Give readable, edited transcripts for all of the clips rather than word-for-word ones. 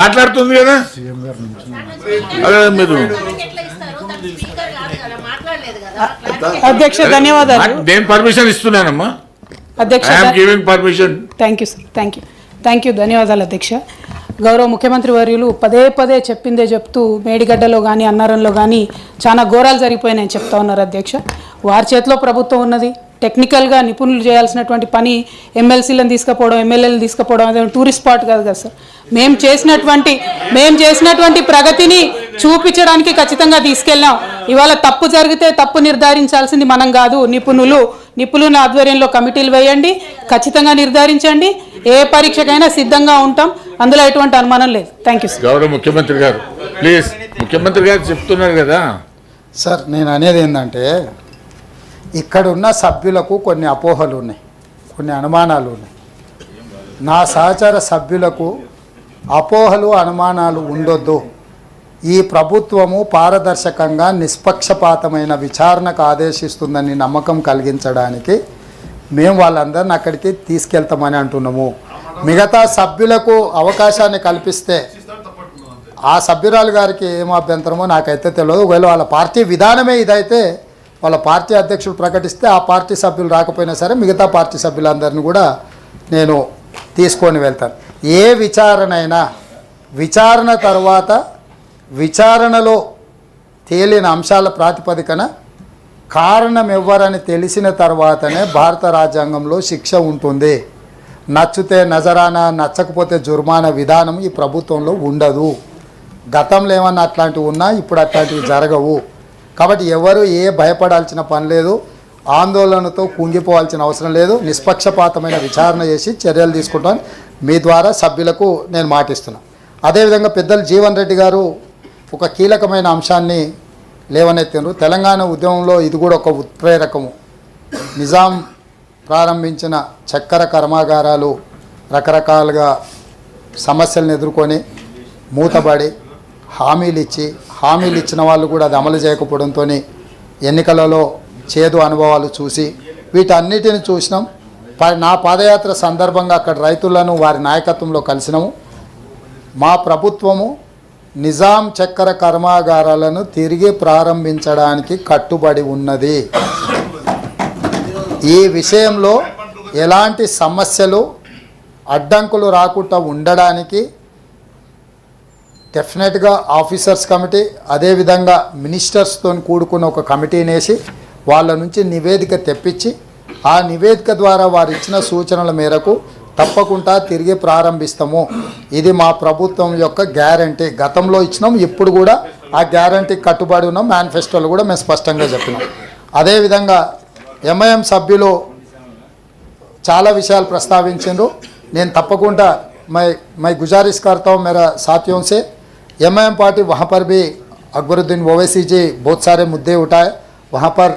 మాట్లాడుతుంది కదా అదే మీరు అధ్యక్ష ధన్యవాదాలు. నేను పర్మిషన్ ఇస్తున్నానమ్మా. అధ్యక్ష permission. Thank you sir, thank you ధన్యవాదాలు అధ్యక్ష. గౌరవ ముఖ్యమంత్రి వర్యులు పదే పదే చెప్పిందే చెప్తూ మేడిగడ్డలో కానీ అన్నారంలో కానీ చాలా ఘోరాలు జరిగిపోయినాయని చెప్తా ఉన్నారు అధ్యక్ష. వారి చేతిలో ప్రభుత్వం ఉన్నది. టెక్నికల్గా నిపుణులు చేయాల్సినటువంటి పని ఎమ్మెల్సీలను తీసుకుపోవడం, ఎమ్మెల్యేలను తీసుకుపోవడం అదే టూరిస్ట్ స్పాట్ కాదు కదా సార్. మేము చేసినటువంటి ప్రగతిని చూపించడానికి ఖచ్చితంగా తీసుకెళ్ళాం. ఇవాళ తప్పు జరిగితే తప్పు నిర్ధారించాల్సింది మనం కాదు, నిపుణుల ఆధ్వర్యంలో కమిటీలు వేయండి, ఖచ్చితంగా నిర్ధారించండి. ఏ పరీక్షకైనా సిద్ధంగా ఉంటాం, అందులో ఎటువంటి అనుమానం లేదు. Thank you sir. గౌరవ ముఖ్యమంత్రి గారు ప్లీజ్. ముఖ్యమంత్రి గారు చెప్తున్నారు కదా సార్. నేను అనేది ఏంటంటే ఇక్కడున్న సభ్యులకు కొన్ని అపోహలు ఉన్నాయి, కొన్ని అనుమానాలు ఉన్నాయి. నా సహచర సభ్యులకు అపోహలు అనుమానాలు ఉండొద్దు. ఈ ప్రభుత్వము పారదర్శకంగా నిష్పక్షపాతమైన విచారణకు ఆదేశిస్తుందని నమ్మకం కలిగించడానికి మేము వాళ్ళందరిని అక్కడికి తీసుకెళ్తామని అంటున్నాము. మిగతా సభ్యులకు అవకాశాన్ని కల్పిస్తే ఆ సభ్యురాలు గారికి ఏం అభ్యంతరమో నాకైతే తెలియదు. ఒకవేళ వాళ్ళ పార్టీ విధానమే ఇదైతే వాళ్ళ పార్టీ అధ్యక్షుడు ప్రకటిస్తే ఆ పార్టీ సభ్యులు రాకపోయినా సరే మిగతా పార్టీ సభ్యులందరినీ కూడా నేను తీసుకొని వెళ్తాను. ఏ విచారణైనా విచారణ తర్వాత విచారణలో తేలిన అంశాల ప్రాతిపదికన కారణం ఎవ్వరని తెలిసిన తర్వాతనే భారత రాజ్యాంగంలో శిక్ష ఉంటుంది. నచ్చితే నజరానా, నచ్చకపోతే జుర్మానా విధానం ఈ ప్రభుత్వంలో ఉండదు. గతంలో ఏమన్నా అట్లాంటివి ఉన్నా ఇప్పుడు అట్లాంటివి జరగవు. కాబట్టి ఎవరు భయపడాల్సిన పని లేదు, ఆందోళనతో కుంగిపోవాల్సిన అవసరం లేదు. నిష్పక్షపాతమైన విచారణ చేసి చర్యలు తీసుకుంటాను. మీ ద్వారా సభ్యులకు నేను మాటిస్తున్నాను. అదేవిధంగా పెద్దలు జీవన్ రెడ్డి గారు ఒక కీలకమైన అంశాన్ని లేవనెత్తినారు. తెలంగాణ ఉద్యమంలో ఇది కూడా ఒక ఉత్ప్రేరకము. నిజాం ప్రారంభించిన చక్కెర కర్మాగారాలు రకరకాలుగా సమస్యలను ఎదుర్కొని మూతబడి హామీలు ఇచ్చిన వాళ్ళు కూడా అది అమలు చేయకపోవడంతో ఎన్నికలలో చేదు అనుభవాలు చూసి వీటన్నిటిని చూసినాం. నా పాదయాత్ర సందర్భంగా అక్కడ రైతులను వారి నాయకత్వంలో కలిసినాము. మా ప్రభుత్వము నిజాం చక్కెర కర్మాగారాలను తిరిగి ప్రారంభించడానికి కట్టుబడి ఉన్నది. ఈ విషయంలో ఎలాంటి సమస్యలు అడ్డంకులు రాకుండా ఉండడానికి డెఫినెట్గా ఆఫీసర్స్ కమిటీ అదేవిధంగా మినిస్టర్స్తో కూడుకున్న ఒక కమిటీని వేసి వాళ్ళ నుంచి నివేదిక తెప్పించి ఆ నివేదిక ద్వారా వారు ఇచ్చిన సూచనల మేరకు తప్పకుండా తిరిగి ప్రారంభిస్తాము. ఇది మా ప్రభుత్వం యొక్క గ్యారంటీ. గతంలో ఇచ్చినాం, ఇప్పుడు కూడా ఆ గ్యారంటీకి కట్టుబడి ఉన్నాం. మేనిఫెస్టోలో కూడా మేము స్పష్టంగా చెప్పినాం. అదేవిధంగా ఎంఐఎం సభ్యులు చాలా విషయాలు ప్రస్తావించారు. నేను తప్పకుండా मैं गुजारिश करता हूँ मेरा साथियों से, एमआईएम पार्टी वहाँ पर भी अकबरुद्दीन ओवैसी जी बहुत सारे मुद्दे उठाए. वहाँ पर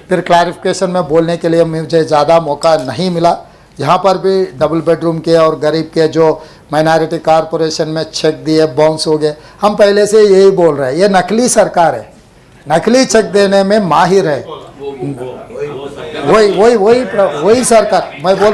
फिर क्लैरिफिकेशन में बोलने के लिए मुझे ज़्यादा मौका नहीं मिला. यहाँ पर भी डबल बेडरूम के और गरीब के जो माइनॉरिटी कॉरपोरेशन में चेक दिए बाउंस हो गए. हम पहले से यही बोल रहे हैं, ये नकली सरकार है, नकली चेक देने में माहिर है. वही सरकार मैं बोल